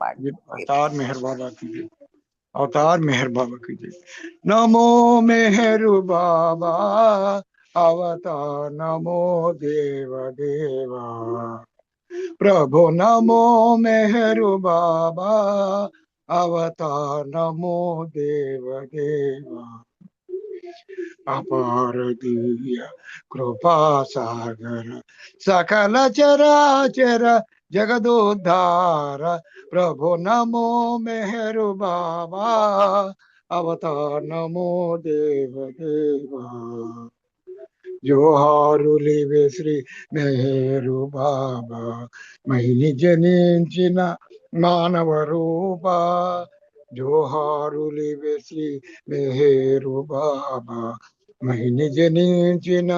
పాడు. अवतार मेहर बाबा की जय, अवतार मेहर बाबा की जय। नमो मेहर बाबा अवतार, नमो देव देवा प्रभु, नमो मेहर बाबा अवतार, नमो देव देवा अपार दिव्य कृपा सागर सकल चराचर जगदोद्धार प्रभु, नमो मेहर बाबा अवतार, नमो देव देवा జోహారులివే శ్రీ మెహరు బాబా మహిని జనించిన మానవ రూప జోహారులివే శ్రీ మెహరు బాబా మహిని జనించిన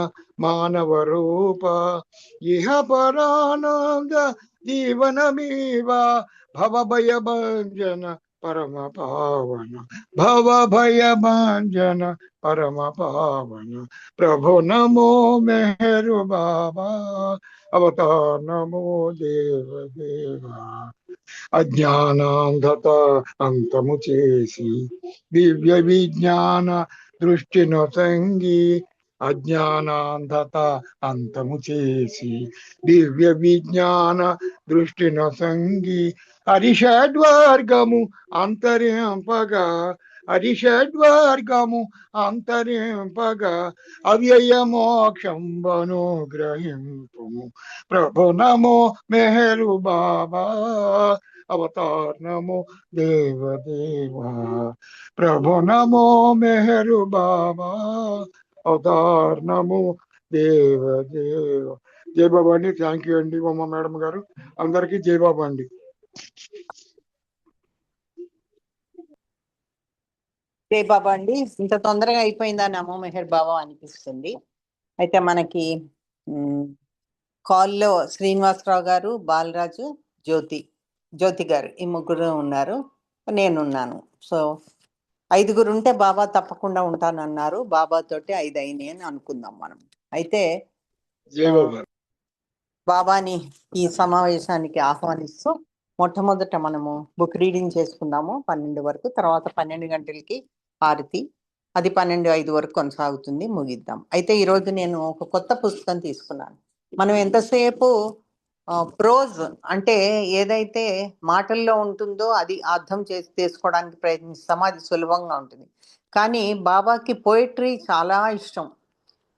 మానవ రూప ఇహ పరానంద జీవనమీవ భవ భయ భంజన పరమ పావన భవ భయ భంజన పరమ పావన प्रभु, नमो मेहर बाबा अवतार, नमो देव देवा अज्ञानांधత అంతము చేసి దివ్య విజ్ఞాన దృష్టిను సంగి అజ్ఞానాంధత అంతము చేసి దివ్య విజ్ఞాన దృష్టిను సంగి హరిషడ్వర్గము అంతరింపగా హరిషడ్వర్గము అంతరింపగా అవ్యయ మోక్షంబను గ్రహింపుము ప్రభు, నమో మెహరు బాబా अवतार, नमो देव देवा प्रभु, नमो मेहर बाबा अवतार, नमो देव देव जय बाबा अंडी। థ్యాంక్ యూ అండి ఉమ్మ మేడం గారు, అందరికీ జై బాబా అండి। జై బాబా అండి। ఇంత తొందరగా అయిపోయిందా నమో మెహర్ బాబా అనిపిస్తుంది। అయితే మనకి కాల్లో శ్రీనివాసరావు గారు, బాలరాజు, జ్యోతి గారు ఈ ముగ్గురు ఉన్నారు, నేనున్నాను। సో 5 ఉంటే బాబా తప్పకుండా ఉంటానన్నారు, బాబా తోటి 5 అయినాయి అని అనుకుందాం మనం। అయితే బాబాని ఈ సమావేశానికి ఆహ్వానిస్తూ మొట్టమొదట మనము బుక్ రీడింగ్ చేసుకుందాము 12 వరకు, తర్వాత 12 గంటలకి హారతి, అది 12:05 వరకు కొనసాగుతుంది, ముగిద్దాం। అయితే ఈరోజు నేను ఒక కొత్త పుస్తకం తీసుకున్నాను। మనం ఎంతసేపు ప్రోజ్ అంటే ఏదైతే మాటల్లో ఉంటుందో అది అర్థం చేసుకోవడానికి ప్రయత్నిస్తామో అది సులభంగా ఉంటుంది, కానీ బాబాకి పోయిటరీ చాలా ఇష్టం।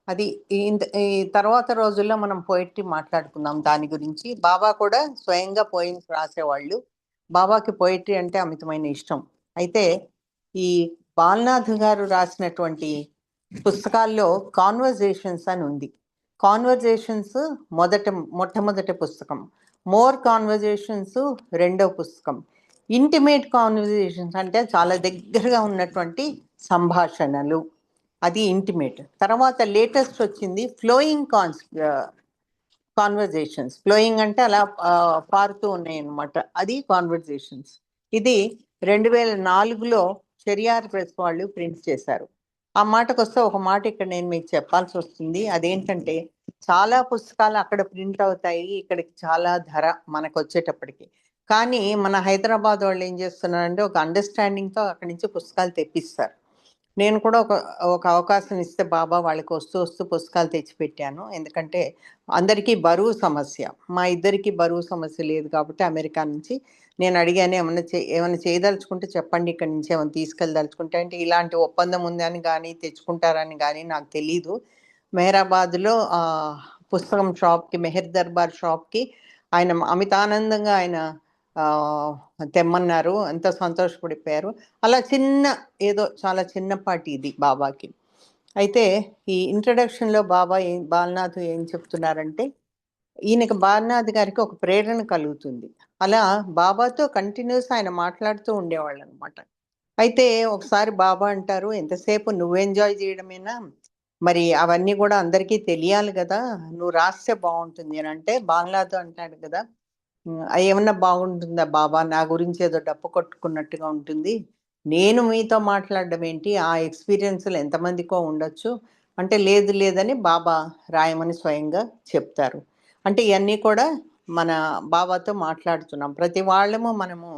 అది ఈ తర్వాత రోజుల్లో మనం పోయిటరీ మాట్లాడుకుందాం దాని గురించి। బాబా కూడా స్వయంగా పోయిమ్స్ రాసేవాళ్ళు, బాబాకి పోయిటరీ అంటే అమితమైన ఇష్టం। అయితే ఈ బాలనాథ్ గారు రాసినటువంటి పుస్తకాల్లో కాన్వర్జేషన్స్ అని ఉంది। కాన్వర్జేషన్స్ మొట్టమొదటి పుస్తకం, మోర్ కాన్వర్జేషన్స్ రెండో పుస్తకం, ఇంటిమేట్ కాన్వర్జేషన్స్ అంటే చాలా దగ్గరగా ఉన్నటువంటి సంభాషణలు, అది ఇంటిమేట్। తర్వాత లేటెస్ట్ వచ్చింది ఫ్లోయింగ్ కాన్వర్జేషన్స్, ఫ్లోయింగ్ అంటే అలా పారుతూ ఉన్నాయి అన్నమాట, అది కాన్వర్జేషన్స్। ఇది 2004లో చెరియార్ ప్రెస్ వాళ్ళు ప్రింట్ చేశారు। ఆ మాటకు వస్తే ఒక మాట ఇక్కడ నేను మీకు చెప్పాల్సి వస్తుంది, అదేంటంటే చాలా పుస్తకాలు అక్కడ ప్రింట్ అవుతాయి, ఇక్కడికి చాలా ధర మనకు వచ్చేటప్పటికి, కానీ మన హైదరాబాద్ వాళ్ళు ఏం చేస్తున్నారంటే ఒక అండర్స్టాండింగ్తో అక్కడి నుంచి పుస్తకాలు తెప్పిస్తారు। నేను కూడా ఒక అవకాశం ఇస్తే బాబా వాళ్ళకి వస్తూ పుస్తకాలు తెచ్చిపెట్టాను, ఎందుకంటే అందరికీ బరువు సమస్య, మా ఇద్దరికి బరువు సమస్య లేదు కాబట్టి అమెరికా నుంచి నేను అడిగాను, ఏమైనా చేయదలుచుకుంటే చెప్పండి, ఇక్కడి నుంచి ఏమైనా తీసుకెళ్ళదలుచుకుంటే అంటే ఇలాంటి ఒప్పందం ఉందని కానీ తెచ్చుకుంటారని కానీ నాకు తెలీదు। మెహరాబాద్లో పుస్తకం షాప్కి, మెహర్ దర్బార్ షాప్కి ఆయన అమితానందంగా ఆయన తెమ్మన్నారు, ఎంతో సంతోషపడిపోయారు। అలా ఏదో చాలా చిన్నపాటి ఇది బాబాకి। అయితే ఈ ఇంట్రడక్షన్లో బాలనాథ్ ఏం చెప్తున్నారంటే, ఈయనకి బాలనాథ్ గారికి ఒక ప్రేరణ కలుగుతుంది, అలా బాబాతో కంటిన్యూస్ ఆయన మాట్లాడుతూ ఉండేవాళ్ళు అనమాట। అయితే ఒకసారి బాబా అంటారు, ఎంతసేపు నువ్వు ఎంజాయ్ చేయడమేనా, మరి అవన్నీ కూడా అందరికీ తెలియాలి కదా, నువ్వు రాస్తే బాగుంటుంది అని అంటే బాలనాథ్ అంటాడు కదా, ఏమన్నా బాగుంటుందా బాబా, నా గురించి ఏదో డప్పు కొట్టుకున్నట్టుగా ఉంటుంది, నేను మీతో మాట్లాడడం ఏంటి, ఆ ఎక్స్పీరియన్స్లు ఎంతమందికో ఉండొచ్చు అంటే లేదని బాబా రాయమని స్వయంగా చెప్తారు। అంటే ఇవన్నీ కూడా మన బాబాతో మాట్లాడుతున్నాం. ప్రతి వాళ్ళము మనము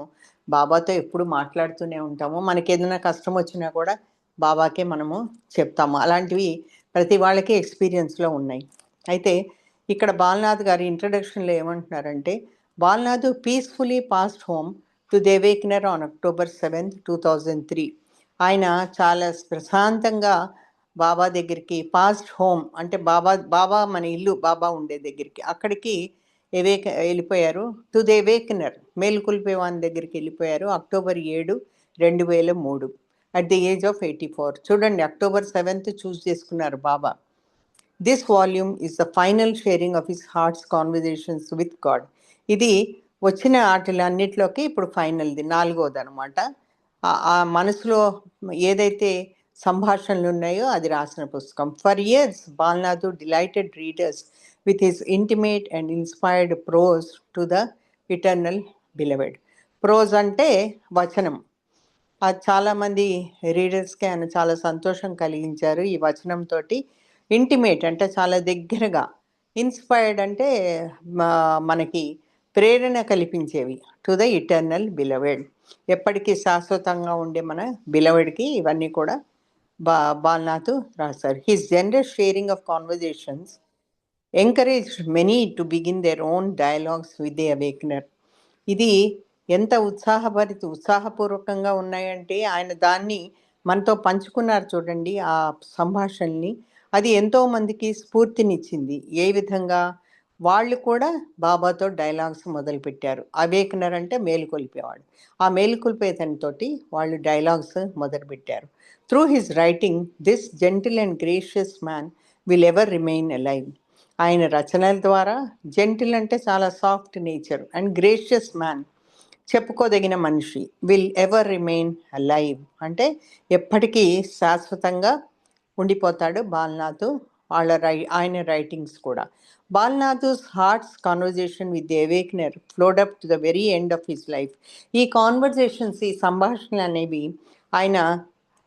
బాబాతో ఎప్పుడు మాట్లాడుతూనే ఉంటాము. మనకి ఏదైనా కష్టం వచ్చినా కూడా బాబాకే మనము చెప్తాము. అలాంటివి ప్రతి వాళ్ళకి ఎక్స్పీరియన్స్లో ఉన్నాయి. అయితే ఇక్కడ బాలనాథ్ గారి ఇంట్రడక్షన్లో ఏమంటున్నారంటే, Balanath peacefully passed home to the awakener on October 7th, 2003. ఆయన చాలా ప్రశాంతంగా బాబా దగ్గరికి పాస్డ్ హోమ్ అంటే బాబా మన ఇల్లు బాబా ఉండే దగ్గరికి అక్కడికి వెళ్ళిపోయారు. టు ది అవేకనర్ మేల్కొల్పేవాని దగ్గరికి వెళ్ళిపోయారు October 7, 2003 at the age of 84. చూడండి, October 7th చూస్ చేసుకున్నారు Baba. This volume is the final sharing of his hearts conversations with God. ఇది వచ్చిన వాటిలన్నిటిలోకి ఇప్పుడు ఫైనల్ది, 4వది అనమాట. ఆ మనసులో ఏదైతే సంభాషణలు ఉన్నాయో అది రాసిన పుస్తకం. For years Balanath delighted readers with his intimate and inspired prose to the eternal beloved. Prose అంటే వచనం. అది చాలామంది రీడర్స్కి ఆయన చాలా సంతోషం కలిగించారు ఈ వచనంతో. ఇంటిమేట్ అంటే చాలా దగ్గరగా, ఇన్స్పైర్డ్ అంటే మనకి ప్రేరణ కల్పించేవి. టు ద ఇటర్నల్ బిలవెడ్, ఎప్పటికీ శాశ్వతంగా ఉండే మన బిలవెడ్కి ఇవన్నీ కూడా బాలనాథ్ రాశారు. His generous sharing of conversations encouraged many to begin their own dialogues with the awakener. ఇది ఎంత ఉత్సాహపూర్వకంగా ఉన్నాయంటే ఆయన దాన్ని మనతో పంచుకున్నారు చూడండి ఆ సంభాషణని. అది ఎంతో మందికి స్ఫూర్తినిచ్చింది. ఏ విధంగా వాళ్ళు కూడా బాబాతో డైలాగ్స్ మొదలుపెట్టారు. అవేకనర్ అంటే మేలుకొల్పేవాడు. ఆ మేలుకొల్పేతనితోటి వాళ్ళు డైలాగ్స్ మొదలుపెట్టారు. Through his writing this gentle and gracious man will ever remain alive. ఆయన రచనల ద్వారా జెంటిల్ అంటే చాలా soft nature and gracious man చెప్పుకోదగిన మనిషి, విల్ ఎవర్ రిమైన్ అలైవ్ అంటే ఎప్పటికీ శాశ్వతంగా ఉండిపోతాడు బాలనాథ్. ఆయన రైటింగ్స్ కూడా. Balanath's hearts conversation with the awakener flowed up to the very end of his life. ఈ కాన్వర్జేషన్స్, ఈ సంభాషణలు అనేవి ఆయన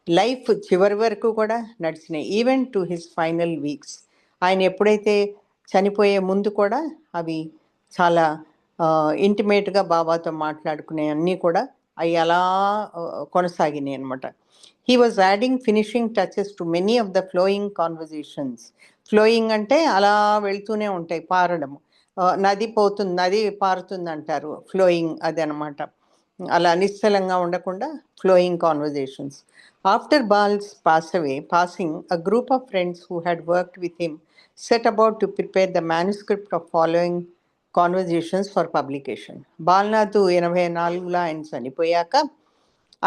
లైఫ్ చివరి వరకు కూడా నడిచినాయి. Even to his final weeks. ఆయన ఎప్పుడైతే చనిపోయే ముందు కూడా అవి చాలా ఇంటిమేట్గా బాబాతో మాట్లాడుకునే అన్నీ కూడా అవి అలా కొనసాగినాయి అనమాట. He was adding finishing touches to many of the flowing conversations. Flowing అంటే అలా వెళ్తూనే ఉంటాయి, పారడం. నది పారుతుంది అంటారు, ఫ్లోయింగ్ అది అనమాట. అలా నిశ్చలంగా ఉండకుండా flowing conversations. After balls passing, a group of friends who had worked with him set about to prepare the manuscript of following conversations for publication. Balanath 84లో ఆయన చనిపోయాక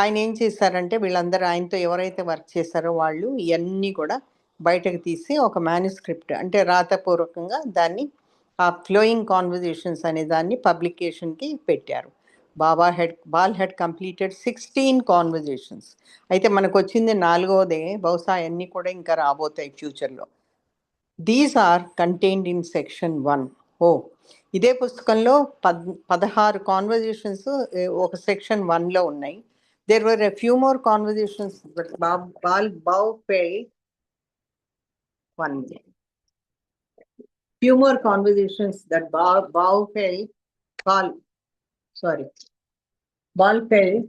ఆయన ఏం చేశారంటే, వీళ్ళందరూ ఆయనతో ఎవరైతే వర్క్ చేశారో వాళ్ళు ఇవన్నీ కూడా బయటకు తీసి ఒక మాన్యుస్క్రిప్ట్ అంటే రాతపూర్వకంగా దాన్ని ఆ ఫ్లోయింగ్ కాన్వర్జేషన్స్ అనే దాన్ని పబ్లికేషన్కి పెట్టారు. Ball head completed 16 conversations. అయితే మనకు వచ్చింది 4వదే, బహుశా అన్నీ కూడా ఇంకా రాబోతాయి ఫ్యూచర్లో. These are contained in section 1. ఇదే పుస్తకంలో 16 కాన్వర్జేషన్స్ ఒక సెక్షన్ 1లో ఉన్నాయి. There were a few more conversations that Baal-Feld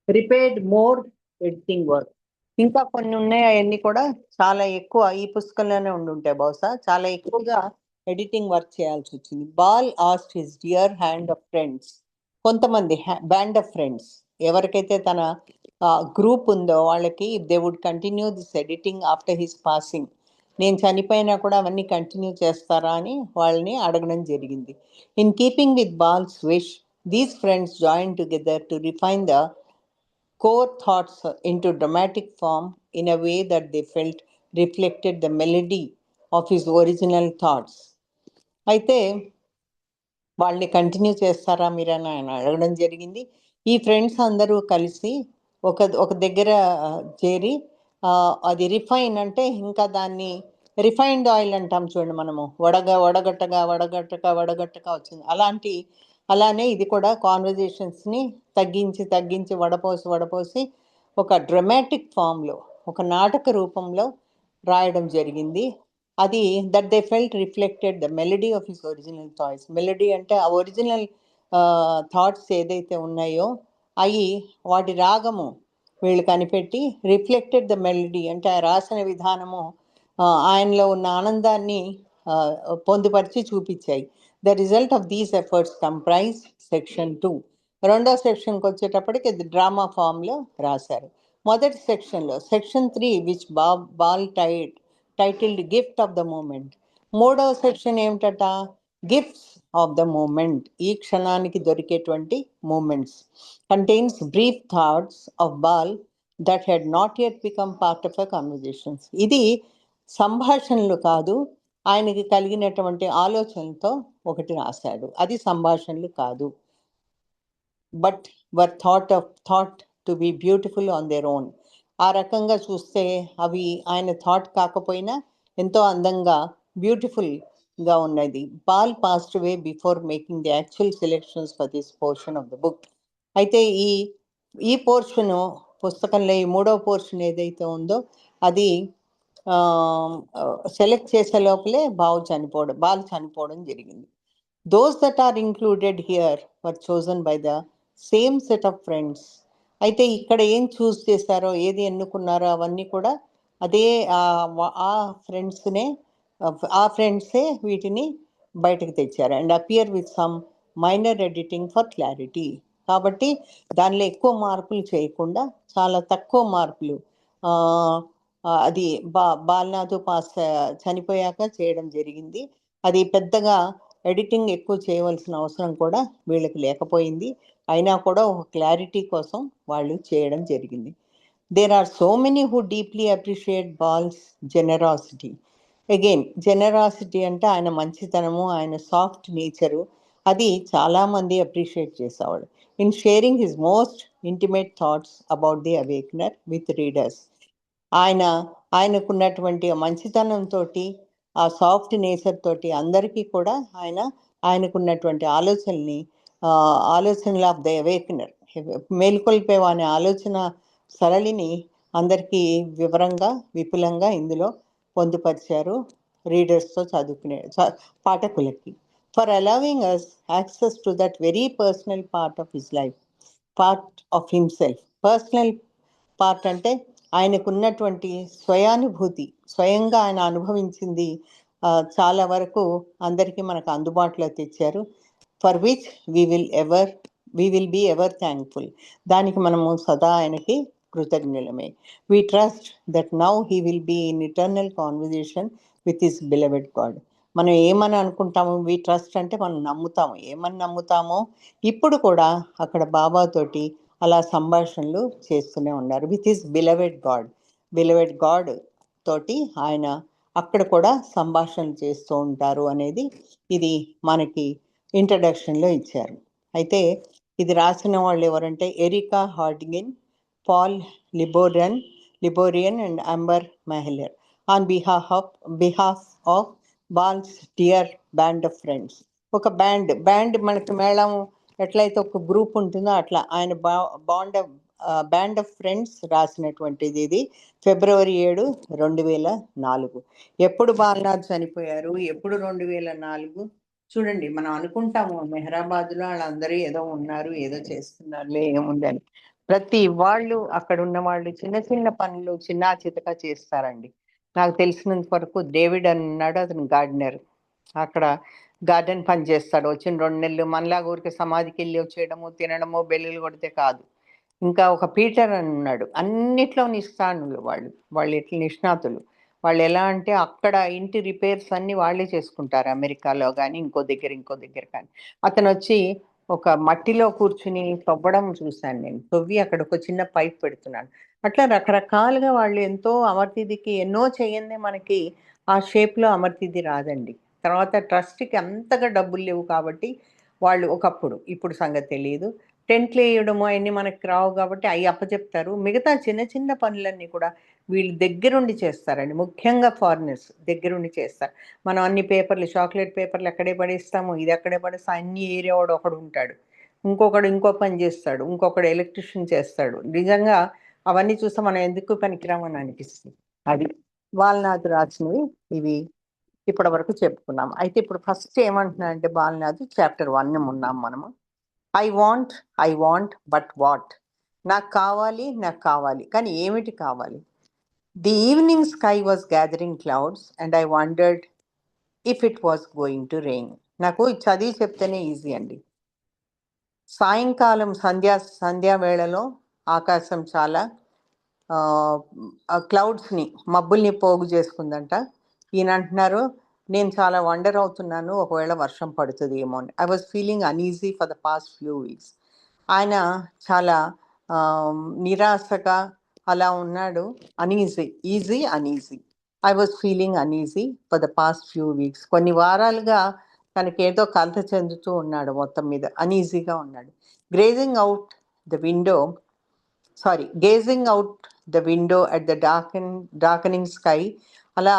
repaired more editing work. ఇంకా కొన్ని ఉన్నాయి, అవన్నీ కూడా చాలా ఎక్కువ ఈ పుస్తకంలోనే ఉండుంటాయి. బహుశా చాలా ఎక్కువగా ఎడిటింగ్ వర్క్ చేయాల్సి వచ్చింది. Bal asked his dear hand of friends, కొంతమంది బ్యాండ్ ఆఫ్ ఫ్రెండ్స్ ఎవరికైతే తన గ్రూప్ ఉందో వాళ్ళకి, they would continue this editing after his passing. నేను చనిపోయినా కూడా అవన్నీ కంటిన్యూ చేస్తారా అని వాళ్ళని అడగడం జరిగింది. In keeping with balls wish, these friends join together to refine the core thoughts into dramatic form in a way that they felt reflected the melody of his original thoughts. అయితే వాళ్ళని continue చేస్తారా మీరని ఆయన అడగడం జరిగింది. ఈ friends అందరూ కలిసి ఒక దగ్గర చేరి అది రిఫైన్ అంటే ఇంకా దాన్ని రిఫైన్డ్ ఆయిల్ అంటాం చూడండి మనము, వడగట్టగా వచ్చింది. అలానే ఇది కూడా కాన్వర్జేషన్స్ని తగ్గించి వడపోసి ఒక డ్రమాటిక్ ఫామ్లో, ఒక నాటక రూపంలో రాయడం జరిగింది. అది that they felt reflected the melody of his original thoughts. Melody అంటే ఆ ఒరిజినల్ థాట్స్ ఏదైతే ఉన్నాయో అవి వాటి రాగము వీళ్ళు కనిపెట్టి రిఫ్లెక్టెడ్ ద మెలడీ అంటే ఆ రాసిన విధానము ఆయనలో ఉన్న ఆనందాన్ని పొందుపరిచి చూపించాయి. The result of these efforts comprise section 2. రెండో సెక్షన్కి వచ్చేటప్పటికి డ్రామా ఫామ్లో రాశారు. మొదటి సెక్షన్లో section 3 which Bal titled gift of the moment. మూడవ సెక్షన్ ఏమిటట? గిఫ్ట్స్ ఆఫ్ ద మూమెంట్, ఈ క్షణానికి దొరికేటువంటి moments. Contains brief thoughts of Bal that had not yet become part of a conversations. ఇది సంభాషణలు కాదు, ఆయనకి కలిగినటువంటి ఆలోచనలతో ఒకటి రాశాడు. అది సంభాషణలు కాదు, but were thought to be beautiful on their own. ఆ రకంగా చూస్తే అవి ఆయన థాట్ కాకపోయినా ఎంతో అందంగా బ్యూటిఫుల్గా ఉన్నది. Ball passed away before making the actual selections for this portion of the book. అయితే ఈ పోర్షను పుస్తకంలో ఈ మూడవ పోర్షన్ ఏదైతే ఉందో అది సెలెక్ట్ చేసే లోపలే బాల్ చనిపోవడం జరిగింది. Those that are included here were chosen by the same set of friends. అయితే ఇక్కడ ఏం చూస్ చేశారో, ఏది ఎన్నుకున్నారో అవన్నీ కూడా అదే ఫ్రెండ్సే వీటిని బయటకు తెచ్చారు. And appear with some minor editing for clarity. కాబట్టి దానిలో ఎక్కువ మార్పులు చేయకుండా చాలా తక్కువ మార్పులు అది బాలనాథు చనిపోయాక చేయడం జరిగింది. అది పెద్దగా ఎడిటింగ్ ఎక్కువ చేయవలసిన అవసరం కూడా వీళ్ళకి లేకపోయింది. అయినా కూడా ఒక క్లారిటీ కోసం వాళ్ళు చేయడం జరిగింది. There are so many who deeply appreciate Bal's generosity. Again generosity అంటే ఆయన మంచితనము, ఆయన సాఫ్ట్ నేచరు, అది చాలామంది అప్రిషియేట్ చేసేవాడు. In sharing his most intimate thoughts about the awakener with readers. ఆయనకున్నటువంటి మంచితనంతో, ఆ సాఫ్ట్ నేచర్ తోటి అందరికీ కూడా ఆయనకున్నటువంటి ఆలోచనలు ఆఫ్ ద అవేకనర్, మేల్కొల్పేవా అనే ఆలోచన సరళిని అందరికీ వివరంగా విపులంగా ఇందులో పొందుపరిచారు రీడర్స్తో పాఠకులకి. For allowing us access to that very personal part of his life, part of himself. Personal part అంటే ఆయనకున్నటువంటి స్వయానుభూతి, స్వయంగా ఆయన అనుభవించింది చాలా వరకు అందరికీ మనకు అందుబాటులో తెచ్చారు. For which we will be ever thankful. దానికి మనము సదా ఆయనకి కృతజ్ఞులమే. We trust that now he will be in eternal conversation with his beloved God. మనం ఏమని అనుకుంటాము, వీ ట్రస్ట్ అంటే మనం నమ్ముతాము, ఏమని నమ్ముతామో ఇప్పుడు కూడా అక్కడ బాబాతోటి అలా సంభాషణలు చేస్తూనే ఉన్నారు. విత్ హిస్ బిలవెడ్ గాడ్ తోటి ఆయన అక్కడ కూడా సంభాషణలు చేస్తూ ఉంటారు అనేది ఇది మనకి ఇంట్రడక్షన్లో ఇచ్చారు. అయితే ఇది రాసిన వాళ్ళు ఎవరంటే Erika Hardigin, Paul Liborian and Amber Mehler on behalf of Bal's dear band of friends. ఒక బ్యాండ్ మనకి మేళం ఎట్లయితే ఒక గ్రూప్ ఉంటుందో అట్లా ఆయన బ్యాండ్ ఆఫ్ ఫ్రెండ్స్ రాసినటువంటిది ఇది. ఫిబ్రవరి 7, 2004. ఎప్పుడు బాలనాథ్ చనిపోయారు, ఎప్పుడు 2004? చూడండి, మనం అనుకుంటాము మెహరాబాద్లో వాళ్ళందరూ ఏదో ఉన్నారు, ఏదో చేస్తున్నారులే, ఏముందని. ప్రతి వాళ్ళు అక్కడ ఉన్న వాళ్ళు చిన్న చిన్న పనులు చిన్న చితక చేస్తారండి. నాకు తెలిసినంత వరకు డేవిడ్ అని ఉన్నాడు, అతను గార్డెనర్. అక్కడ గార్డెన్ పని చేస్తాడు. వచ్చిన 2 నెలలు మనలాగా ఊరికి సమాధికి వెళ్ళి వచ్చేయడము, తినడము, బెల్లులు కొడితే కాదు. ఇంకా ఒక పీటర్ అని ఉన్నాడు, అన్నిట్లో నిష్ణాతులు వాళ్ళు ఎట్లా నిష్ణాతులు. వాళ్ళు ఎలా అంటే అక్కడ ఇంటి రిపేర్స్ అన్నీ వాళ్ళే చేసుకుంటారు, అమెరికాలో కానీ ఇంకో దగ్గర కానీ. అతను వచ్చి ఒక మట్టిలో కూర్చుని తవ్వడం చూశాను నేను. తవ్వి అక్కడ ఒక చిన్న పైప్ పెడుతున్నాడు. అట్లా రకరకాలుగా వాళ్ళు ఎంతో అమర్తిదికి ఎన్నో చేయందే మనకి ఆ షేప్లో అమర్తిది రాదండి. తర్వాత ట్రస్ట్కి అంతగా డబ్బులు లేవు కాబట్టి వాళ్ళు ఒకప్పుడు, ఇప్పుడు సంగతి తెలియదు, టెంట్లు వేయడము అవన్నీ మనకి రావు కాబట్టి అవి అప్పచెప్తారు. మిగతా చిన్న చిన్న పనులన్నీ కూడా వీళ్ళు దగ్గరుండి చేస్తారండి. ముఖ్యంగా ఫారినర్స్ దగ్గరుండి చేస్తారు. మనం అన్ని పేపర్లు, చాక్లెట్ పేపర్లు ఎక్కడే పడేస్తాము, ఇది ఎక్కడే పడేస్తాం, అన్ని ఏరియా వాడు ఒకడు ఉంటాడు, ఇంకొకడు ఇంకో పని చేస్తాడు, ఇంకొకడు ఎలక్ట్రిషియన్ చేస్తాడు. నిజంగా అవన్నీ చూస్తే మనం ఎందుకు పనికిరామని అనిపిస్తుంది. అది బాలనాథ్ రాసినవి ఇవి. ఇప్పటి వరకు చెప్పుకున్నాం. అయితే ఇప్పుడు ఫస్ట్ ఏమంటున్నా అంటే బాలనాథ్ చాప్టర్ 1 ఉన్నాం మనము. I want but what? నాకు కావాలి కానీ ఏమిటి కావాలి? The evening sky was gathering clouds and I wondered if it was going to rain. నాకు చదివి చెప్తేనే ఈజీ అండి. సాయంకాలం సంధ్యా వేళలో ఆకాశం చాలా క్లౌడ్స్ని మబ్బుల్ని పోగు చేసుకుందంట. ఈయన అంటున్నారు నేను చాలా వండర్ అవుతున్నాను ఒకవేళ వర్షం పడుతుంది ఏమో అని. I was feeling uneasy for the past few weeks. ఆయన చాలా నిరాశగా అలా ఉన్నాడు. Uneasy. I was feeling uneasy for the past few weeks. కొన్ని వారాలుగా తనకేదో కలత చెందుతూ ఉన్నాడు, మొత్తం మీద అన్ఈజీగా ఉన్నాడు. Gazing out the window at the darkening sky. అలా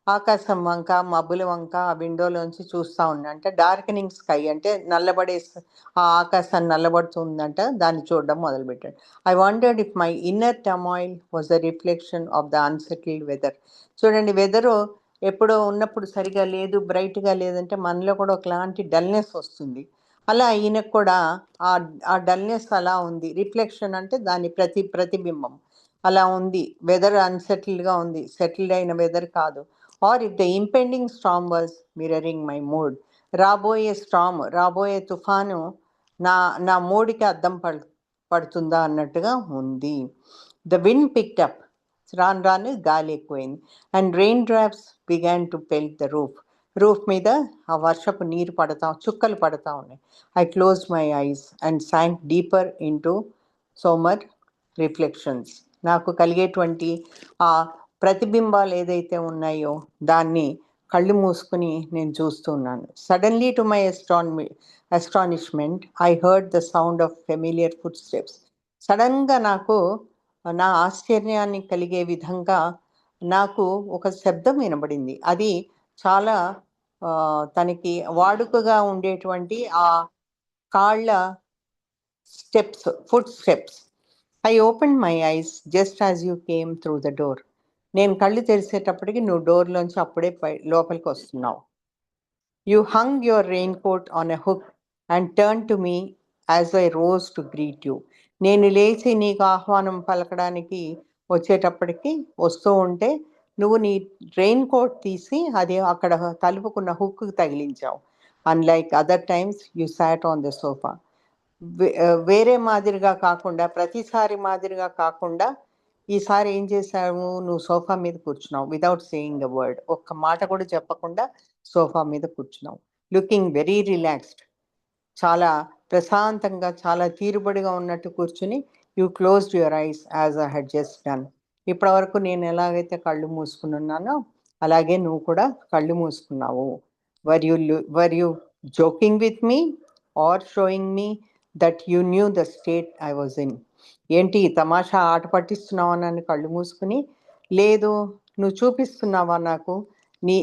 ఆకాశం వంక మబ్బుల వంక ఆ విండోలోంచి చూస్తూ ఉన్నా. అంటే డార్కనింగ్ స్కై అంటే నల్లబడే ఆ ఆకాశాన్ని నల్లబడుతుందంట, దాన్ని చూడడం మొదలుపెట్టాడు. I wondered if my inner turmoil was the reflection of the unsettled weather. చూడండి, వెదరు ఎప్పుడో ఉన్నప్పుడు సరిగా లేదు, బ్రైట్గా లేదంటే మనలో కూడా ఒకలాంటి డల్నెస్ వస్తుంది. అలా ఈయనకు కూడా ఆ డల్నెస్ అలా ఉంది. రిఫ్లెక్షన్ అంటే దాని ప్రతిబింబం అలా ఉంది. వెదర్ అన్సెటిల్డ్గా ఉంది, సెటిల్డ్ అయిన వెదర్ కాదు. Or if the impending storm was mirroring my mood. రాబోయే తుఫాను నా మూడ్కి అద్దం పడుతుందా అన్నట్టుగా ఉంది. The wind picked up. రాను గాలి ఎక్కువైంది. And rain drops began to pelt the roof మీద ఆ వర్షపు నీరు చుక్కలు పడతా ఉన్నాయి. I close my eyes and sank deeper into sombre reflections. నాకు కలిగేటువంటి ఆ ప్రతిబింబాలు ఏదైతే ఉన్నాయో దాన్ని కళ్ళు మూసుకుని నేను చూస్తున్నాను. Suddenly to my astonishment I heard the sound of familiar foot steps. సడన్గా నాకు నా ఆశ్చర్యాన్ని కలిగే విధంగా నాకు ఒక శబ్దం వినబడింది. అది చాలా తనకి వాడుకగా ఉండేటువంటి ఆ కాళ్ళ footsteps. I open my eyes just as you came through the door. నేను కళ్ళు తెరిచేటప్పటికి నువ్వు డోర్లోంచి అప్పుడే లోపలికి వస్తున్నావు. You hung your raincoat on a hook and turn to me as I rose to greet you. నేను లేచి నీకు ఆహ్వానం పలకడానికి వస్తూ ఉంటే నువ్వు నీ రెయిన్ కోట్ తీసి అది అక్కడ తలుపుకున్న హుక్కు తగిలించావు. Unlike other times you sat on the sofa. వేరే మాదిరిగా కాకుండా, ప్రతిసారి మాదిరిగా కాకుండా ఈసారి ఏం చేశావు, నువ్వు సోఫా మీద కూర్చున్నావు. వితౌట్ సేయింగ్ అ వర్డ్, ఒక్క మాట కూడా చెప్పకుండా సోఫా మీద కూర్చున్నావు. లుకింగ్ వెరీ రిలాక్స్డ్, చాలా ప్రశాంతంగా చాలా తీరుబడిగా ఉన్నట్టు కూర్చుని you closed your eyes as I had just done. ఇప్పటి వరకు నేను ఎలాగైతే కళ్ళు మూసుకుని ఉన్నానో అలాగే నువ్వు కూడా కళ్ళు మూసుకున్నావు. Were you joking with me or showing me that you knew the state I was in. ఏంటి తమాషా ఆట పట్టిస్తున్నావా నన్ను కళ్ళు మూసుకుని? లేదు, నువ్వు చూపిస్తున్నావా నాకు,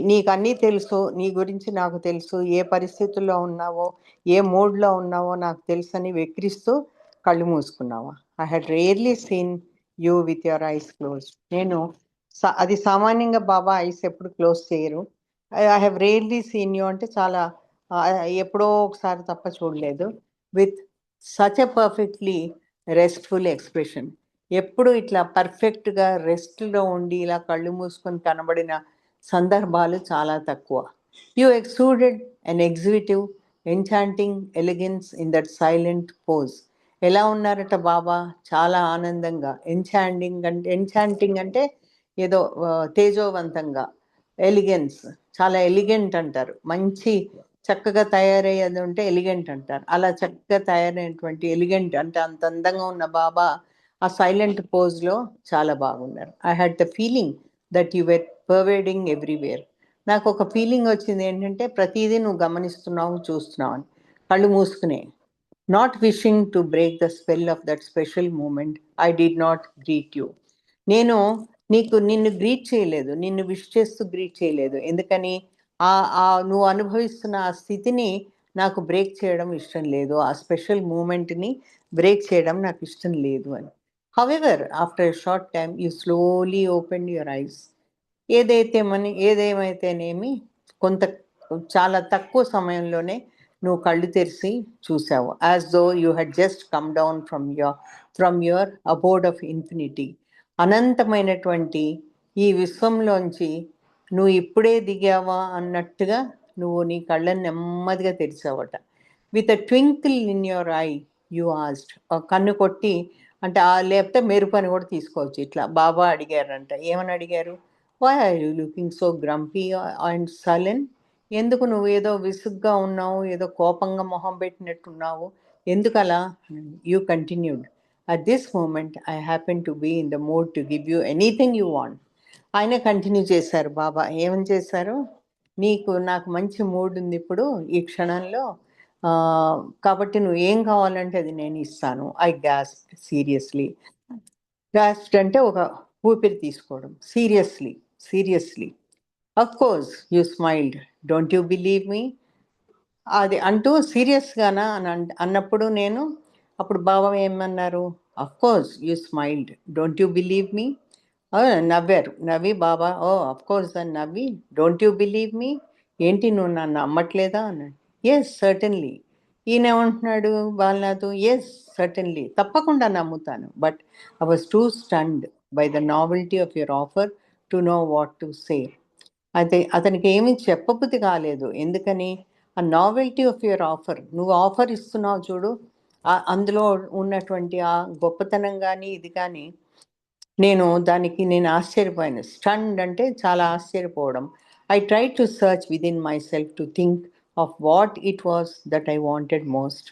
నీకు అన్నీ తెలుసు, నీ గురించి నాకు తెలుసు, ఏ పరిస్థితుల్లో ఉన్నావో ఏ మూడ్లో ఉన్నావో నాకు తెలుసని వెక్కిరిస్తూ కళ్ళు మూసుకున్నావా? I had rarely seen you with your eyes closed. నేను అది సామాన్యంగా బాబా ఐస్ ఎప్పుడు క్లోజ్ చేయరు. I have rarely seen you అంటే చాలా ఎప్పుడో ఒకసారి తప్ప చూడలేదు. With such a perfectly restful expression. ఎప్పుడు ఇట్లా పర్ఫెక్ట్గా రెస్ట్లో ఉండి ఇలా కళ్ళు మూసుకొని కనబడిన సందర్భాలు చాలా తక్కువ. You exuded an executive enchanting elegance in that silent pose. ఎలా ఉన్నారట బాబా? చాలా ఆనందంగా. ఎన్చాంటింగ్ అంటే ఏదో తేజోవంతంగా, ఎలిగెన్స్ చాలా ఎలిగెంట్ అంటారు. మంచి చక్కగా తయారయ్యేది ఉంటే ఎలిగెంట్ అంటారు. అలా చక్కగా తయారైనటువంటి ఎలిగెంట్ అంటే అంత అందంగా ఉన్న బాబా ఆ సైలెంట్ పోజ్లో చాలా బాగున్నారు. I had the feeling that you where pervading everywhere. నాకు ఒక ఫీలింగ్ వచ్చింది ఏంటంటే ప్రతిదీ నువ్వు గమనిస్తున్నావు, చూస్తున్నావు అని. కళ్ళు మూసుకునే. Not wishing to break the spell of that special moment I did not greet you. నేను నిన్ను గ్రీట్ చేయలేదు, నిన్ను విష్ చేస్తూ గ్రీట్ చేయలేదు. ఎందుకని? నువ్వు అనుభవిస్తున్న ఆ స్థితిని నాకు బ్రేక్ చేయడం ఇష్టం లేదు, ఆ స్పెషల్ మూమెంట్ని బ్రేక్ చేయడం నాకు ఇష్టం లేదు అని. However after a short time you slowly open your eyes. ఏదేమైతేనేమి కొంత చాలా తక్కువ సమయంలోనే నువ్వు కళ్ళు తెరిచి చూసావు, as though you had just come down from your abode of infinity. అనంతమైనటువంటి ఈ విశ్వంలోంచి నువ్వు ఇప్పుడే దిగావా అన్నట్టుగా నువ్వు నీ కళ్ళని నెమ్మదిగా తెరిచావట. With a twinkle in your eye you asked, కన్ను కొట్టి, అంటే లేకపోతే మెరుపు అని కూడా తీసుకోవచ్చు. ఇట్లా బాబా అడిగారంట. ఏమని అడిగారు? Why are you looking so grumpy and sullen? ఎందుకు నువ్వు ఏదో విసుగ్గా ఉన్నావు, ఏదో కోపంగా మొహం పెట్టినట్టున్నావు, ఎందుకు అలా? You continued, at this moment I happen to be in the mood to give you anything you want. ఆయన కంటిన్యూ చేశారు బాబా. ఏమని చేశారు? నాకు మంచి మూడ్ ఉంది ఇప్పుడు ఈ క్షణంలో, కాబట్టి నువ్వు ఏం కావాలంటే అది నేను ఇస్తాను. I గ్యాస్ప్డ్ seriously. గ్యాస్ప్డ్ అంటే ఒక ఊపిరి తీసుకోవడం. Seriously. Of course you smiled, don't you believe me? అది అంటూ సీరియస్గానా అని అన్నప్పుడు అప్పుడు బాబా ఏమన్నారు? Of course you smiled, don't you believe me? నవ్వారు. నవ్వి బాబా, ఓ అఫ్ కోర్స్ అని నవ్వి, డోంట్ యూ బిలీవ్ మీ, ఏంటి నువ్వు నన్ను నమ్మట్లేదా అన్నాడు. Yes certainly. ఈయన ఏమంటున్నాడు బాలనాథ్? ఎస్ సర్టన్లీ, తప్పకుండా నమ్ముతాను. But I was too stunned by the novelty of your offer to know what to say. అయితే అతనికి ఏమీ చెప్పబుద్ధి కాలేదు. ఎందుకని? ఆ నావెల్టీ ఆఫ్ యువర్ ఆఫర్, నువ్వు ఆఫర్ ఇస్తున్నావు చూడు, అందులో ఉన్నటువంటి ఆ గొప్పతనం కానీ ఇది కానీ దానికి ఆశ్చర్యపోయాను. స్టన్డ్ అంటే చాలా ఆశ్చర్యపోవడం. I try to search within my self to think of what it was that I wanted most.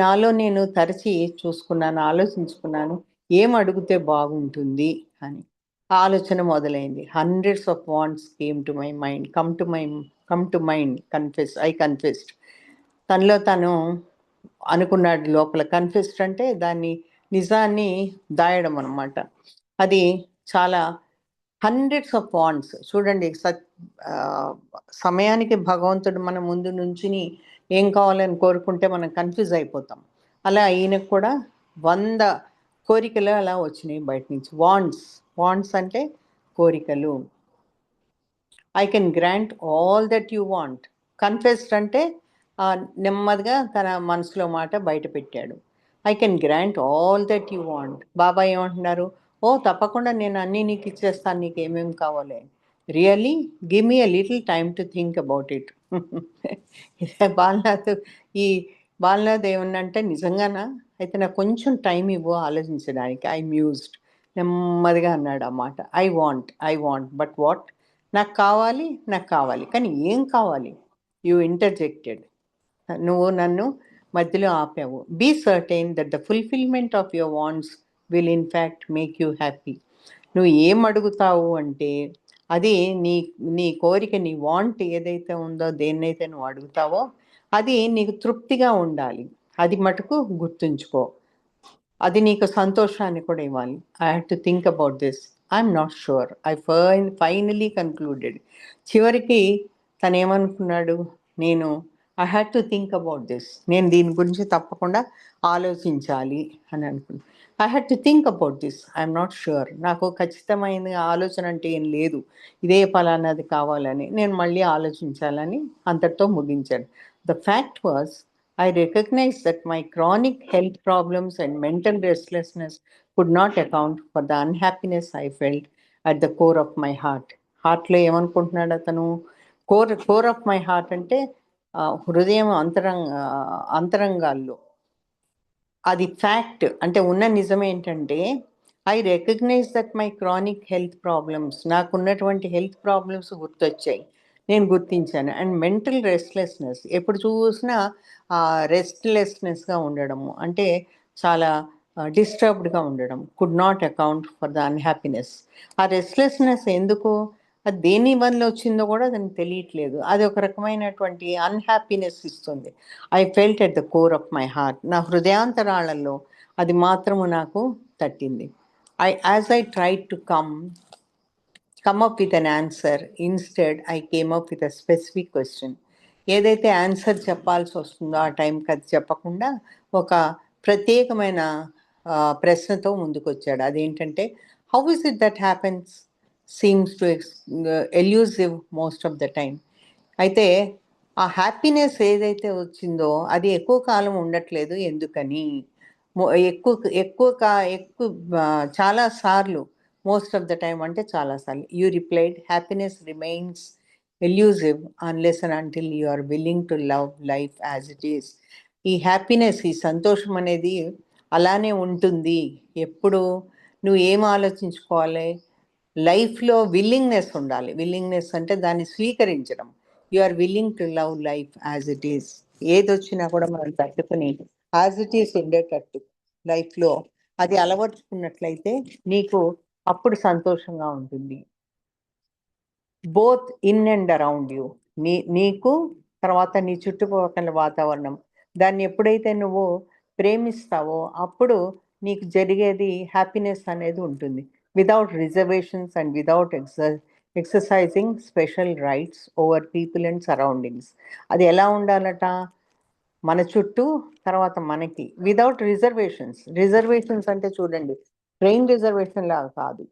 నాలో తరచి చూసుకున్నాను, ఆలోచించుకున్నాను, ఏం అడిగితే బాగుంటుంది అని. ఆలోచన మొదలైంది. Hundreds of wands come to mind. I confessed. తనలో తను అనుకున్నాడు లోపల. కన్ఫెస్డ్ అంటే నిజాన్ని దాయడం అనమాట. అది చాలా హండ్రెడ్స్ ఆఫ్ వాంట్స్. చూడండి, సమయానికి భగవంతుడు మన ముందు నుంచుని ఏం కావాలని కోరుకుంటే మనం కన్ఫ్యూజ్ అయిపోతాం. అలా ఈయనకు కూడా 100 కోరికలు అలా వచ్చినాయి బయట నుంచి. వాంట్స్ అంటే కోరికలు. I can grant all that you want. Confessed అంటే నెమ్మదిగా తన మనసులో మాట బయట పెట్టాడు. I can grant all that you want. Baba ఏమంటున్నారు? ఓ తప్పకుండా నేను అన్నీ నీకు ఇచ్చేస్తాను, నీకు ఏమేమి కావాలి. Really? Give me a little time to think about it. Balanath ఈ బాలనాథ్ ఏమన్నంటే, నిజంగానా? అయితే నాకు కొంచెం టైం ఇవ్వు ఆలోచించడానికి. I mused. నెమ్మదిగా అన్నాడు ఆ మాట. I want but what? నాకు కావాలి, కానీ ఏం కావాలి? You interjected. నువ్వు నన్ను మధ్యలో ఆపావు. Be certain that the fulfillment of your wants will in fact make you happy. నువ్వు ఏం అడుగుతావు అంటే అది నీ కోరిక, నీ వాంట్ ఏదైతే ఉందో, దేన్నైతే నువ్వు అడుగుతావో అది నీకు తృప్తిగా ఉండాలి. అది మటుకు గుర్తుంచుకో. అది నీకు సంతోషాన్ని కూడా ఇవ్వాలి. I had to think about this. I'm not sure. I finally concluded. చివరికి తను ఏమనుకున్నాడు? I had to think about this. నేను దీని గురించి తప్పకుండా ఆలోచించాలి అని అనుకున్నాను. I had to think about this. I'm not sure. నాకు ఖచ్చితమైన ఆలోచన అంటే ఏం లేదు, ఇదే ఫలానాది కావాలని. నేను మళ్ళీ ఆలోచించాలని అంతటితో ముగించాను. The fact was, I recognized that my chronic health problems and mental restlessness could not account for the unhappiness I felt at the core of my heart. హార్ట్లో ఏమనుకుంటున్నాడు అతను? కోర్ ఆఫ్ మై హార్ట్ అంటే హృదయం అంతరంగాల్లో. అది fact అంటే ఉన్న నిజం ఏంటంటే, I recognize that my chronic health problems, నాకున్నటువంటి హెల్త్ ప్రాబ్లమ్స్ గుర్తొచ్చాయి, నేను గుర్తించాను. అండ్ మెంటల్ రెస్ట్లెస్నెస్, ఎప్పుడు చూసినా రెస్ట్లెస్నెస్గా ఉండడము, అంటే చాలా డిస్టర్బ్డ్గా ఉండడం. Could not account for the unhappiness. ఆ రెస్ట్లెస్నెస్ ఎందుకు, అది దేని వల్ల వచ్చిందో కూడా దానికి తెలియట్లేదు. అది ఒక రకమైనటువంటి అన్హ్యాపీనెస్ ఇస్తుంది. I felt at the core of my heart. నా హృదయాంతరాళల్లో అది మాత్రము నాకు తట్టింది. As I tried to come up with an answer, instead I came up with a specific question. ఏదైతే ఆన్సర్ చెప్పాల్సి వస్తుందో ఆ టైంకి అది చెప్పకుండా ఒక ప్రత్యేకమైన ప్రశ్నతో ముందుకు వచ్చాడు. అదేంటంటే, how is it that happens seems to ఎల్యూజివ్ most of the time. అయితే ఆ హ్యాపీనెస్ ఏదైతే వచ్చిందో అది ఎక్కువ కాలం ఉండట్లేదు. ఎందుకని? ఎక్కువ ఎక్కువ ఎక్కువ చాలా సార్లు, మోస్ట్ ఆఫ్ ద టైమ్ అంటే చాలా సార్లు you replied, happiness remains elusive unless and until you are willing to love life as it is. ఈ హ్యాపీనెస్, ఈ సంతోషం అనేది అలానే ఉంటుంది. ఎప్పుడు నువ్వు ఏం ఆలోచించుకోవాలి, లైఫ్లో విల్లింగ్నెస్ ఉండాలి. విల్లింగ్నెస్ అంటే దాన్ని స్వీకరించడం. You are willing to love life as it is. ఏది వచ్చినా కూడా మనం తట్టుకుని యాజ్ ఇట్ ఈస్ ఉండేటట్టు లైఫ్లో అది అలవర్చుకున్నట్లయితే నీకు అప్పుడు సంతోషంగా ఉంటుంది. Both in and around you, నీకు తర్వాత నీ చుట్టుపక్కల వాతావరణం, దాన్ని ఎప్పుడైతే నువ్వు ప్రేమిస్తావో అప్పుడు నీకు జరిగేది హ్యాపీనెస్ అనేది ఉంటుంది. Without reservations and without exercising special rights over people and surroundings. అది ఎలా ఉండాలట? మన చుట్టూ, తర్వాత మనకి వితౌట్ రిజర్వేషన్స్. రిజర్వేషన్స్ అంటే చూడండి, ట్రైన్ రిజర్వేషన్ లాగా కాదు.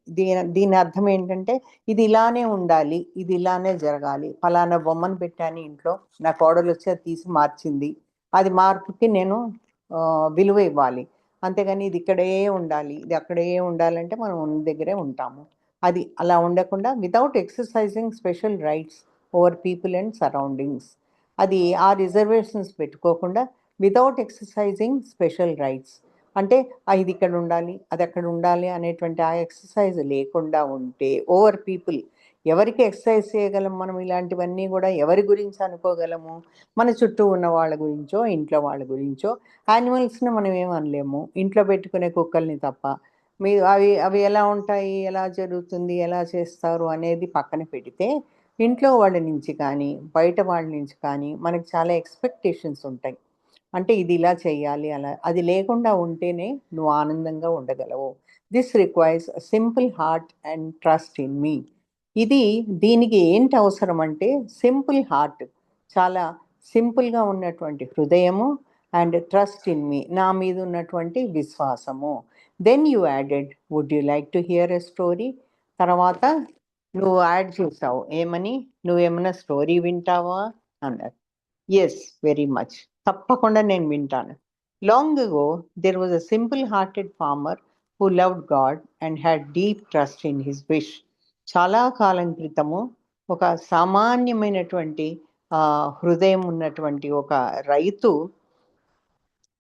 దీని అర్థం ఏంటంటే ఇది ఇలానే ఉండాలి, ఇది ఇలానే జరగాలి. ఫలానా బొమ్మను పెట్టాను ఇంట్లో, నా కోడలు వచ్చి అది తీసి మార్చింది, అది మార్పుకి నేను విలువ ఇవ్వాలి. అంతేగాని ఇది ఇక్కడే ఉండాలి, ఇది అక్కడే ఉండాలంటే మనం ఉన్న దగ్గరే ఉంటాము. అది అలా ఉండకుండా without exercising special rights over people and surroundings. అది ఆ రిజర్వేషన్స్ పెట్టుకోకుండా వితౌట్ ఎక్సర్సైజింగ్ స్పెషల్ రైట్స్ అంటే ఇది ఇక్కడ ఉండాలి, అది అక్కడ ఉండాలి అనేటువంటి ఆ ఎక్సర్సైజ్ లేకుండా ఉంటే ఓవర్ పీపుల్. ఎవరికి ఎక్సర్సైజ్ చేయగలం మనం? ఇలాంటివన్నీ కూడా ఎవరి గురించి అనుకోగలము? మన చుట్టూ ఉన్న వాళ్ళ గురించో, ఇంట్లో వాళ్ళ గురించో. యానిమల్స్ని మనం ఏమనలేము, ఇంట్లో పెట్టుకునే కుక్కల్ని తప్ప. అవి అవి ఎలా ఉంటాయి, ఎలా జరుగుతుంది, ఎలా చేస్తారు అనేది పక్కన పెడితే ఇంట్లో వాళ్ళ నుంచి కానీ బయట వాళ్ళ నుంచి కానీ మనకి చాలా ఎక్స్పెక్టేషన్స్ ఉంటాయి. అంటే ఇది ఇలా చేయాలి, అలా. అది లేకుండా ఉంటేనే నువ్వు ఆనందంగా ఉండగలవు. This requires simple heart and trust in me. దీనికి ఏంటి అవసరం అంటే సింపుల్ హార్ట్, చాలా సింపుల్గా ఉన్నటువంటి హృదయము, అండ్ ట్రస్ట్ ఇన్ మీ, నా మీద ఉన్నటువంటి విశ్వాసము. Then you added, would you like to hear a story? తర్వాత నువ్వు యాడ్ చేసావు ఏమని, నువ్వేమన్నా స్టోరీ వింటావా అన్నారు. ఎస్, వెరీ మచ్, తప్పకుండా నేను వింటాను. Long ago there was a simple hearted farmer who loved God and had deep trust in his wish. చాలా కాలం క్రితము ఒక సామాన్యమైనటువంటి హృదయం ఉన్నటువంటి ఒక రైతు,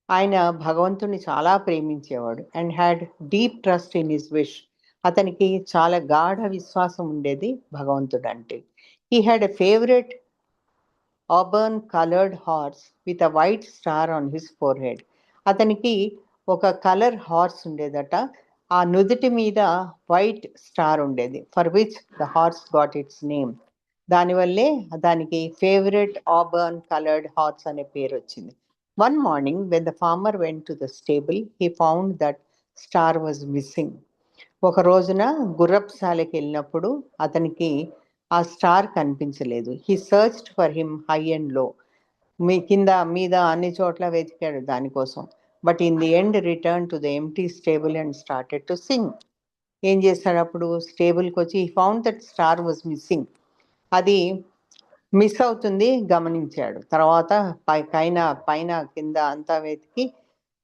ఆయన భగవంతుని చాలా ప్రేమించేవాడు. And had deep trust in his wish, అతనికి చాలా గాఢ విశ్వాసం ఉండేది భగవంతుడు అంటే. He had a favourite auburn colored horse with a white star on his forehead. అతనికి ఒక కలర్ హార్స్ ఉండేదట, ఆ నుదుటి మీద వైట్ స్టార్ ఉండేది. For which the horse got its name. దానివల్లే దానికి ఫేవరెట్ ఆబర్న్ కలర్డ్ హార్స్ అనే పేరు వచ్చింది. One morning when the farmer went to the stable he found that star was missing. ఒక రోజున గుర్రపుశాలకి వెళ్ళినప్పుడు అతనికి ఆ స్టార్ కనిపించలేదు. He searched for him high and low, కింద మీద అన్ని చోట్ల వెతికాడు దానికోసం. But in the end return to the empty stable and started to Singh. ఏం చేశాడు అప్పుడు? స్టేబుల్కి వచ్చి he found that star was missing. అది మిస్ అవుతుంది గమనించాడు. తర్వాత పైన కింద అంతా వెతికి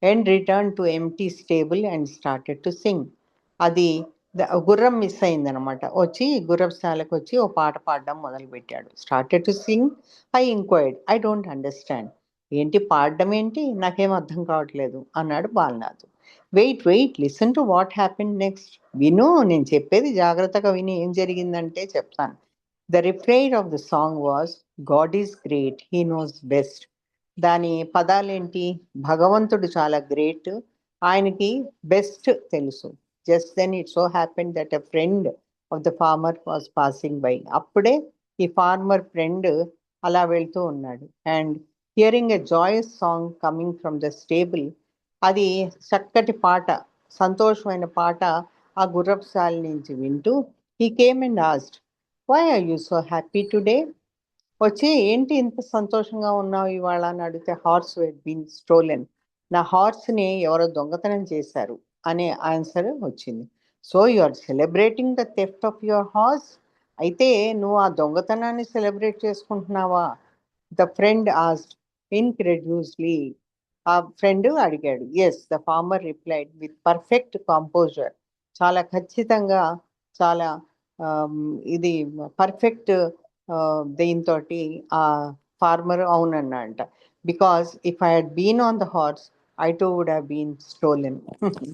and return to empty stable and started to Singh. అది గుర్రం మిస్ అయిందనమాట. వచ్చి గుర్రపుశాలకు వచ్చి ఓ పాట పాడడం మొదలుపెట్టాడు. Started to sing. I inquired, I don't understand. ఏంటి పాడడం ఏంటి, నాకేం అర్థం కావట్లేదు అన్నాడు Balanath. Wait listen to what happen next. విను, నేను చెప్పేది జాగ్రత్తగా విని ఏం జరిగిందంటే చెప్తాను. The refrain of the song was God is great, he knows best. దాని పదాలేంటి? భగవంతుడు చాలా గ్రేట్, ఆయనకి బెస్ట్ తెలుసు. Just then it so happened that a friend of the farmer was passing by. అప్పుడే ఈ ఫార్మర్ ఫ్రెండ్ అలా వెళ్తూ ఉన్నాడు. And hearing a joyous song coming from the stable, అది చక్కటి పాట, సంతోషమైన పాట ఆ గుర్రపుశాల నుంచి వింటూ he came and asked, why are you so happy today? వచ్చి ఏంటి ఇంత సంతోషంగా ఉన్నావు ఇవాళ అని అడిగితే, హార్స్ వెడ్ బీన్ స్టోలెన్, నా హార్స్ని ఎవరో దొంగతనం చేశారు అనే ఆన్సర్ వచ్చింది. So you are celebrating the theft of your horse? అయితే నువ్వు ఆ దొంగతనాన్ని సెలబ్రేట్ చేసుకుంటున్నావా? The friend asked incredulously. ఆ ఫ్రెండ్ అడిగాడు. Yes, the farmer replied with perfect composure. చాలా ఖచ్చితంగా, చాలా ఇది పర్ఫెక్ట్ దీంతో ఆ ఫార్మర్ అవునన్నాడంట. Because if I had been on the horse I too would have been stolen.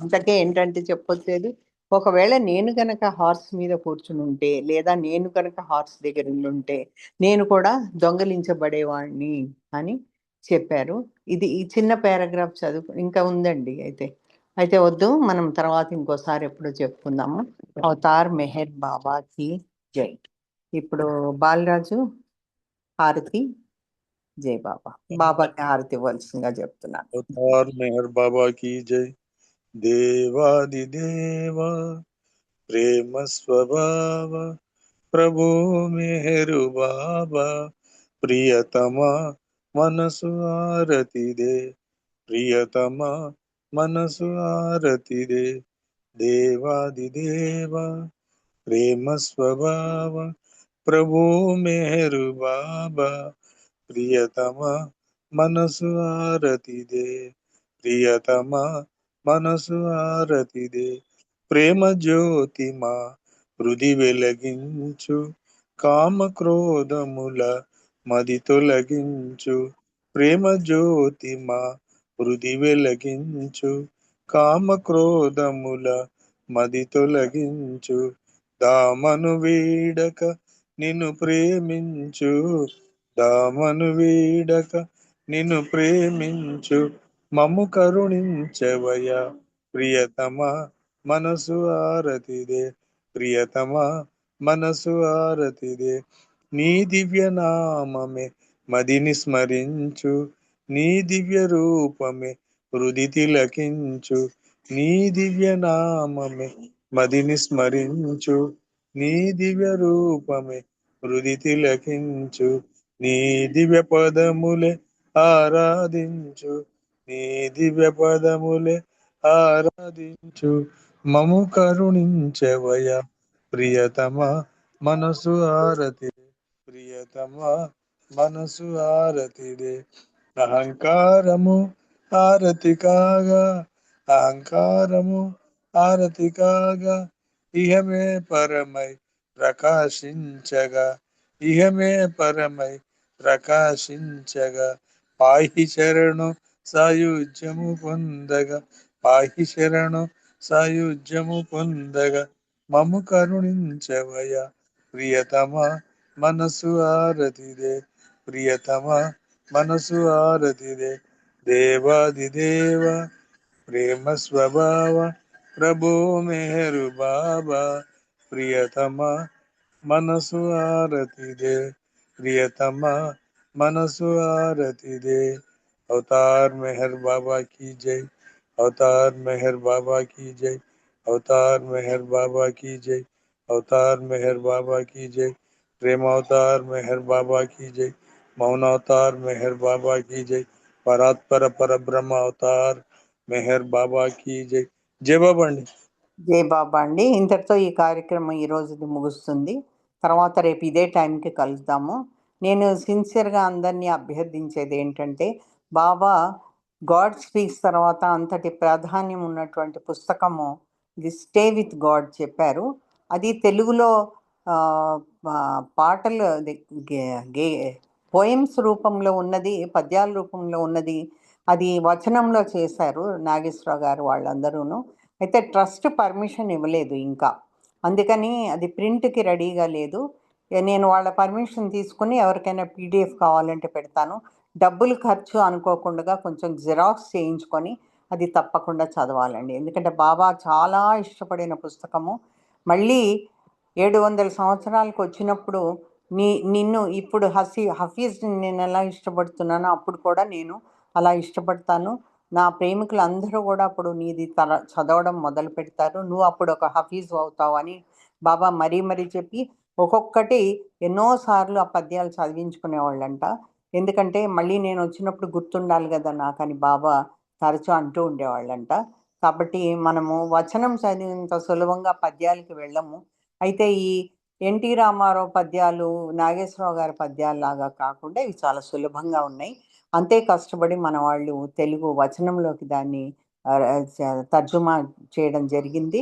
ఇంతకే ఏంటంటే చెప్పొచ్చేది, ఒకవేళ నేను కనుక హార్స్ మీద కూర్చుని ఉంటే, లేదా నేను కనుక హార్స్ దగ్గర ఉంటే నేను కూడా దొంగలించబడేవాడిని అని చెప్పారు. ఇది ఈ చిన్న పారాగ్రాఫ్ చదువు ఇంకా ఉందండి. అయితే వద్దు, మనం తర్వాత ఇంకోసారి ఎప్పుడు చెప్పుకుందాము. అవతార్ మెహర్ బాబాకి జై. ఇప్పుడు బాలరాజు హారతి. జై బాబా. బాబాకి హారతి ఇవ్వాల్సిందిగా చెప్తున్నాను. अवतार मेहर बाबा की जय। देवादिदेवा प्रेम स्वभाव प्रभु मेहरु बाबा प्रियतमा मनसु आरती दे। प्रियतमा मनसु आरती दे। देवादिदेवा प्रेम स्वभाव प्रभु मेहरु बाबा प्रियतमा मनसु आरती दे। प्रियतमा मनसु आरती दे। ప్రేమ జ్యోతి మా హృది వెలగించు, కామ క్రోధముల మది తొలగించు. ప్రేమ జ్యోతి మా హృది వెలగించు, కామ క్రోధముల మది తొలగించు. దామను వీడక నిన్ను ప్రేమించు, దామను వీడక నిన్ను ప్రేమించు. మమ్ము కరుణించవయ ప్రియతమా మనసు ఆరతిదే. ప్రియతమా మనసు ఆరతిదే. నీ దివ్య నామమే మదిని స్మరించు, నీ దివ్య రూపమే హృది తిలకించు. నీ దివ్య నామమే మదిని స్మరించు, నీ దివ్య రూపమే హృది తిలకించు. నీ దివ్య పదములే ఆరాధించు, నీ దివ్య పదములే ఆరాధించు. మము కరుణించవయ ప్రియతమా మనసు ఆరతి. ప్రియతమా మనసు ఆరతిదే. అహంకారము ఆరతి కాగా, అహంకారము ఆరతి కాగా, ఇహమే పరమై ప్రకాశించగా, ఇహమే పరమై ప్రకాశించగా. పాహి శరణు సాయుధ్యము పొందగా, పాహి శరణు సాయుధ్యము పొందగా. మము కరుణించవయ ప్రియతమా మనసు ఆరతిదే. ప్రియతమా మనసు ఆరతిదే. దేవాదిదేవ ప్రేమ స్వభావ ప్రభు మెహరు బాబా ప్రియతమా మనసు ఆరతిదే. ప్రియతమా మనసు ఆరతిదే. अवतार मेहर बाबा की जय। अवतार मेहर बाबा की जय। अवतार मेहर बाबा की जय। अवतार मेहर बाबा की जय। प्रेम अवतार मेहर बाबा की जय। मौन अवतार मेहर बाबा की जय। परात्पर पर ब्रह्म अवतार मेहर बाबा की जय। जय बाबा अंडी। జై బాబా అండి. ఇంతటితో ఈ కార్యక్రమం ఈ రోజుది ముగుస్తుంది. తర్వాత రేపు ఇదే టైంకి కలుద్దాము. నేను సిన్సియర్గా అందరినీ అభ్యర్థించేది ఏంటంటే, బాబా గాడ్ స్పీక్స్ తర్వాత అంతటి ప్రాధాన్యం ఉన్నటువంటి పుస్తకము ది స్టే విత్ గాడ్ చెప్పారు. అది తెలుగులో ఆ, ఆ, పాటలు పోయమ్స్ రూపంలో ఉన్నది, పద్యాల రూపంలో ఉన్నది, అది వచనంలో చేశారు నాగేశ్వరరావు గారు వాళ్ళందరూను. అయితే ట్రస్ట్ పర్మిషన్ ఇవ్వలేదు ఇంకా, అందుకని అది ప్రింట్కి రెడీగా లేదు. నేను వాళ్ళ పర్మిషన్ తీసుకుని ఎవరికైనా పీడిఎఫ్ కావాలంటే పెడతాను. డబ్బులు ఖర్చు అనుకోకుండా కొంచెం జిరాక్స్ చేయించుకొని అది తప్పకుండా చదవాలండి. ఎందుకంటే బాబా చాలా ఇష్టపడిన పుస్తకము. మళ్ళీ 700 సంవత్సరాలకు వచ్చినప్పుడు నిన్ను ఇప్పుడు హఫీజ్ని నేను ఎలా ఇష్టపడుతున్నానో అప్పుడు కూడా నేను అలా ఇష్టపడతాను. నా ప్రేమికులు అందరూ కూడా అప్పుడు నీది చదవడం మొదలు పెడతారు, నువ్వు అప్పుడు ఒక హఫీజ్ అవుతావు అని బాబా మరీ మరీ చెప్పి ఒక్కొక్కటి ఎన్నోసార్లు ఆ పద్యాలు చదివించుకునేవాళ్ళంట. ఎందుకంటే మళ్ళీ నేను వచ్చినప్పుడు గుర్తుండాలి కదా నాకని బాబా తరచూ అంటూ ఉండేవాళ్ళంట. కాబట్టి మనము వచనం చదివినంత సులభంగా పద్యాలకి వెళ్ళము. అయితే ఈ ఎన్టీ రామారావు పద్యాలు, నాగేశ్వరరావు గారి పద్యాలు లాగా కాకుండా ఇవి చాలా సులభంగా ఉన్నాయి. అంతే కష్టపడి మన వాళ్ళు తెలుగు వచనంలోకి దాన్ని తర్జుమా చేయడం జరిగింది.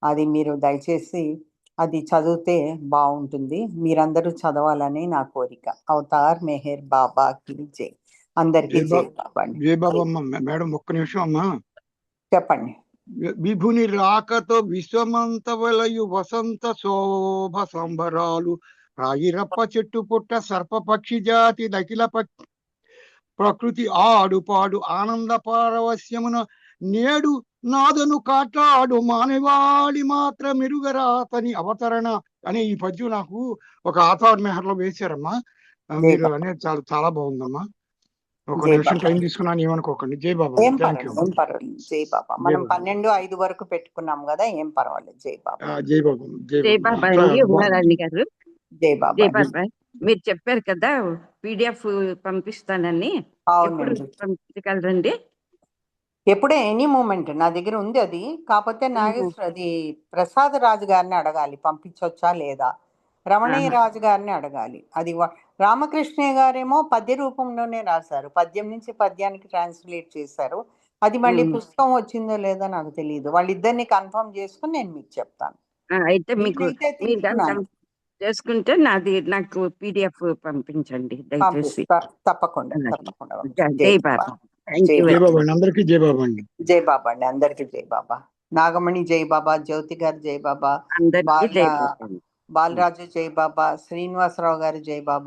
అది మీరు దయచేసి అది చదివితే బాగుంటుంది. మీరందరూ చదవాలని నా కోరిక. అవతార్ మెహర్ బాబాకి జై. అందరికీ జై బాబా అండి. జై బాబా అమ్మ. మేడం ఒక్క నిమిషం అమ్మా. చెప్పండి. విభుని రాకతో విశ్వమంత వలయు వసంత శోభ సంబరాలు, రాయిరప్ప చెట్టు పుట్ట సర్పపక్షి జాతి దకిల ప్రకృతి ఆడుపాడు ఆనంద పారవస్యమున నేడు నాదను కాట్లాడు మానవాళి మాత్ర మెరుగరాతని అవతరణ అనే ఈ పద్యం నాకు ఒక ఆతార్ మెహర్లో వేశారమ్మా. మీరు అనేది చాలా చాలా బాగుందమ్మా. ఒక నిమిషం టైం తీసుకున్నాను, ఏమనుకోకండి. జై బాబా. ఏం పర్వాలేదు. జై బాబా. మనం 12:05 వరకు పెట్టుకున్నాం కదా, ఏం పర్వాలేదు. జై బాబా. జై బాబా. జై బాబా అండి. ఉన్నారాణి గారు. జై బాబా. జై బాబా. మీరు చెప్పారు కదా PDF పంపిస్తానని, ఎప్పుడు పంపించగలరండి? ఎప్పుడే, ఎనీ మూమెంట్ నా దగ్గర ఉంది అది. కాకపోతే అది ప్రసాద్ రాజు గారిని అడగాలి పంపించవచ్చా లేదా, రమణయ్య రాజు గారిని అడగాలి. అది రామకృష్ణయ్య గారేమో పద్య రూపంలోనే రాశారు, పద్యం నుంచి పద్యానికి ట్రాన్స్లేట్ చేశారు. అది మళ్ళీ పుస్తకం వచ్చిందో లేదో నాకు తెలియదు. వాళ్ళిద్దరిని కన్ఫర్మ్ చేసుకుని నేను మీకు చెప్తాను. అయితే మీకు చేసుకుంటే నాకు PDF పంపించండి దయచేసి. తప్పకుండా తప్పకుండా. జై బాబా. అందరికీ జై బాబా అండి. జై బాబా అండి. అందరికీ జై బాబా. నాగమణి జై బాబా, జ్యోతి గారు జై బాబా, బాలరాజు జై బాబా, శ్రీనివాసరావు గారు జై బాబా.